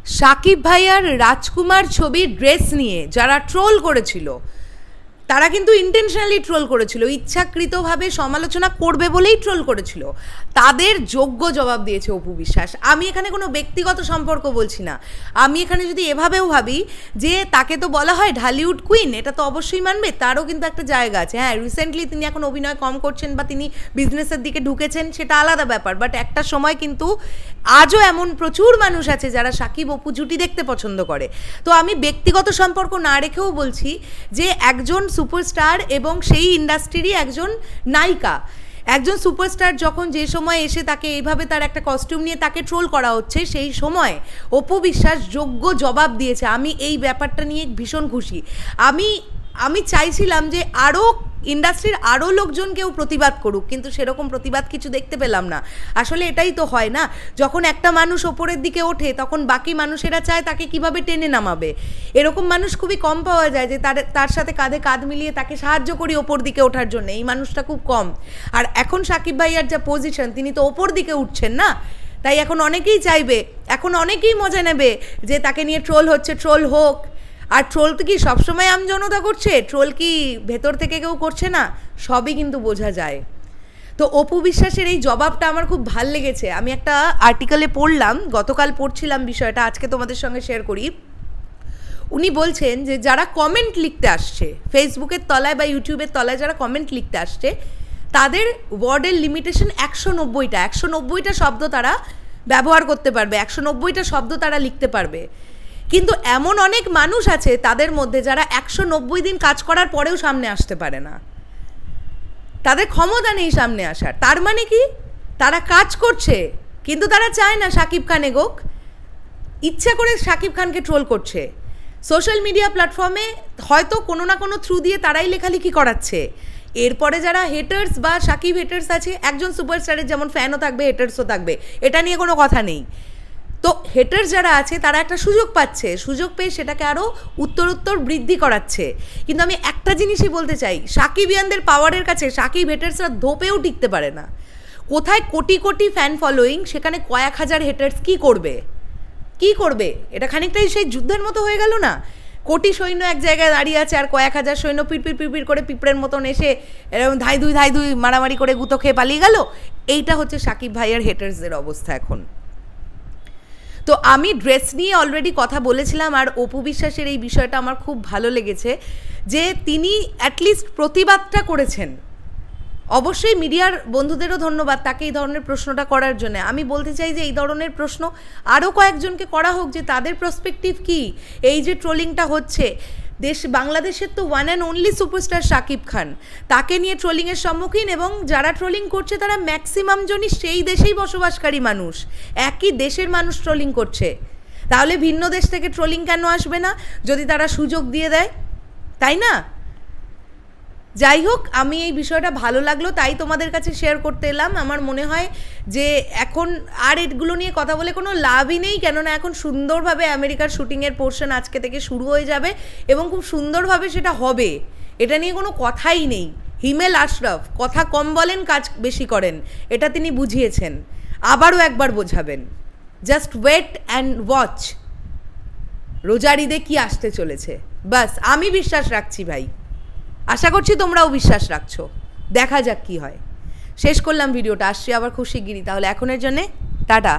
সাকিব ভাইয়ার রাজকুমার ছবির ড্রেস নিয়ে যারা ট্রোল করেছিল তারা কিন্তু ইন্টেনশনালি ট্রোল করেছিল, ইচ্ছাকৃতভাবে সমালোচনা করবে বলেই ট্রোল করেছিল। তাদের যোগ্য জবাব দিয়েছে অপু বিশ্বাস। আমি এখানে কোনো ব্যক্তিগত সম্পর্ক বলছি না, আমি এখানে যদি এভাবেও ভাবি যে তাকে তো বলা হয় ঢালিউড কুইন, এটা তো অবশ্যই মানবে, তারও কিন্তু একটা জায়গা আছে। হ্যাঁ, রিসেন্টলি তিনি এখন অভিনয় কম করছেন বা তিনি বিজনেসের দিকে ঢুকেছেন, সেটা আলাদা ব্যাপার, বাট একটা সময় কিন্তু আজও এমন প্রচুর মানুষ আছে যারা সাকিব অপু জুটি দেখতে পছন্দ করে। তো আমি ব্যক্তিগত সম্পর্ক না রেখেও বলছি যে একজন সুপারস্টার এবং সেই ইন্ডাস্ট্রিরই একজন নায়িকা, একজন সুপারস্টার যখন যে সময় এসে তাকে এইভাবে তার একটা কস্টিউম নিয়ে তাকে ট্রোল করা হচ্ছে, সেই সময় অপু বিশ্বাস যোগ্য জবাব দিয়েছে। আমি এই ব্যাপারটা নিয়ে ভীষণ খুশি। আমি চাইছিলাম যে আরও ইন্ডাস্ট্রির আরও লোকজন কেউ প্রতিবাদ করুক, কিন্তু সেরকম প্রতিবাদ কিছু দেখতে পেলাম না। আসলে এটাই তো হয় না, যখন একটা মানুষ ওপরের দিকে ওঠে তখন বাকি মানুষেরা চায় তাকে কিভাবে টেনে নামাবে। এরকম মানুষ খুবই কম পাওয়া যায় যে তার সাথে কাঁধে কাঁধ মিলিয়ে তাকে সাহায্য করি ওপর দিকে ওঠার জন্য, এই মানুষটা খুব কম। আর এখন সাকিব ভাইয়ার যা পজিশন, তিনি তো ওপর দিকে উঠছেন না, তাই এখন অনেকেই চাইবে, এখন অনেকেই মজা নেবে যে তাকে নিয়ে ট্রোল হচ্ছে, ট্রোল হোক। আর ট্রোল তো কি সবসময় আমজনতা করছে? ট্রোল কি ভেতর থেকে কেউ করছে না? সবই কিন্তু বোঝা যায়। তো অপু বিশ্বাসের এই জবাবটা আমার খুব ভাল লেগেছে। আমি একটা আর্টিকেলে পড়লাম, গতকাল পড়ছিলাম বিষয়টা, আজকে তোমাদের সঙ্গে শেয়ার করি। উনি বলছেন যে যারা কমেন্ট লিখতে আসছে ফেসবুকের তলায় বা ইউটিউবের তলায়, যারা কমেন্ট লিখতে আসছে তাদের ওয়ার্ডের লিমিটেশন 190টা। 190টা শব্দ তারা ব্যবহার করতে পারবে, 190টা শব্দ তারা লিখতে পারবে। কিন্তু এমন অনেক মানুষ আছে তাদের মধ্যে যারা 190 দিন কাজ করার পরেও সামনে আসতে পারে না, তাদের ক্ষমতা নেই সামনে আসার। তার মানে কি, তারা কাজ করছে কিন্তু তারা চায় না সাকিব খান এগোক, ইচ্ছা করে সাকিব খানকে ট্রোল করছে। সোশ্যাল মিডিয়া প্ল্যাটফর্মে হয়তো কোনো না কোনো থ্রু দিয়ে তারাই লেখালেখি করাচ্ছে। এরপরে যারা হেটার্স বা সাকিব হেটার্স আছে, একজন সুপারস্টারের যেমন ফ্যানও থাকবে হেটার্সও থাকবে, এটা নিয়ে কোনো কথা নেই। তো হেটার্স যারা আছে তারা একটা সুযোগ পাচ্ছে, সুযোগ পেয়ে সেটাকে আরও উত্তরোত্তর বৃদ্ধি করাচ্ছে। কিন্তু আমি একটা জিনিসই বলতে চাই, সাকিবিয়ানদের পাওয়ারের কাছে সাকিব হেটার্সরা ধোপেও টিকতে পারে না। কোথায় কোটি কোটি ফ্যান ফলোয়িং, সেখানে কয়েক হাজার হেটার্স কি করবে? এটা খানিকটাই সেই যুদ্ধের মতো হয়ে গেল না? কোটি সৈন্য এক জায়গায় দাঁড়িয়ে আছে আর কয়েক হাজার সৈন্য পিড়পিড় করে পিঁপড়ের মতন এসে এরকম ধাই দুই মারামারি করে গুঁতো খেয়ে পালিয়ে গেল। এইটা হচ্ছে সাকিব ভাইয়ের হেটার্সদের অবস্থা এখন। তো আমি ড্রেস নিয়ে অলরেডি কথা বলেছিলাম, আর অপু বিশ্বাসের এই বিষয়টা আমার খুব ভালো লেগেছে যে তিনি অ্যাটলিস্ট প্রতিবাদটা করেছেন। অবশ্যই মিডিয়ার বন্ধুদেরও ধন্যবাদ তাকে এই ধরনের প্রশ্নটা করার জন্য। আমি বলতে চাই যে এই ধরনের প্রশ্ন আরও কয়েকজনকে করা হোক, যে তাদের পার্সপেক্টিভ কী। এই যে ট্রোলিংটা হচ্ছে, বাংলাদেশের তো one and only superstar Shakib Khan, তাকে নিয়ে ট্রোলিংয়ের সম্মুখীন, এবং যারা ট্রোলিং করছে তারা ম্যাক্সিমাম জনই সেই দেশেই বসবাসকারী মানুষ, একই দেশের মানুষ ট্রোলিং করছে। তাহলে ভিন্ন দেশ থেকে ট্রোলিং কেন আসবে না যদি তারা সুযোগ দিয়ে দেয়, তাই না? যাই হোক, আমি এই বিষয়টা ভালো লাগলো তাই তোমাদের কাছে শেয়ার করতে এলাম। আমার মনে হয় যে এখন আর এগুলো নিয়ে কথা বলে কোনো লাভই নেই, কেননা এখন সুন্দরভাবে আমেরিকার শুটিংয়ের পোর্শন আজকে থেকে শুরু হয়ে যাবে এবং খুব সুন্দরভাবে সেটা হবে, এটা নিয়ে কোনো কথাই নেই। হিমেল আশরাফ কথা কম বলেন, কাজ বেশি করেন, এটা তিনি বুঝিয়েছেন, আবারও একবার বোঝাবেন। জাস্ট ওয়েট অ্যান্ড ওয়াচ রোজার ঈদে কী আসতে চলেছে। বাস আমি বিশ্বাস রাখছি ভাই, আশা করছি তোমরাও বিশ্বাস রাখছো, দেখা যাক কি হয়। শেষ করলাম ভিডিওটা, আসছি আবার খুব শিগগিরই। তাহলে এখনের জন্যে টাটা।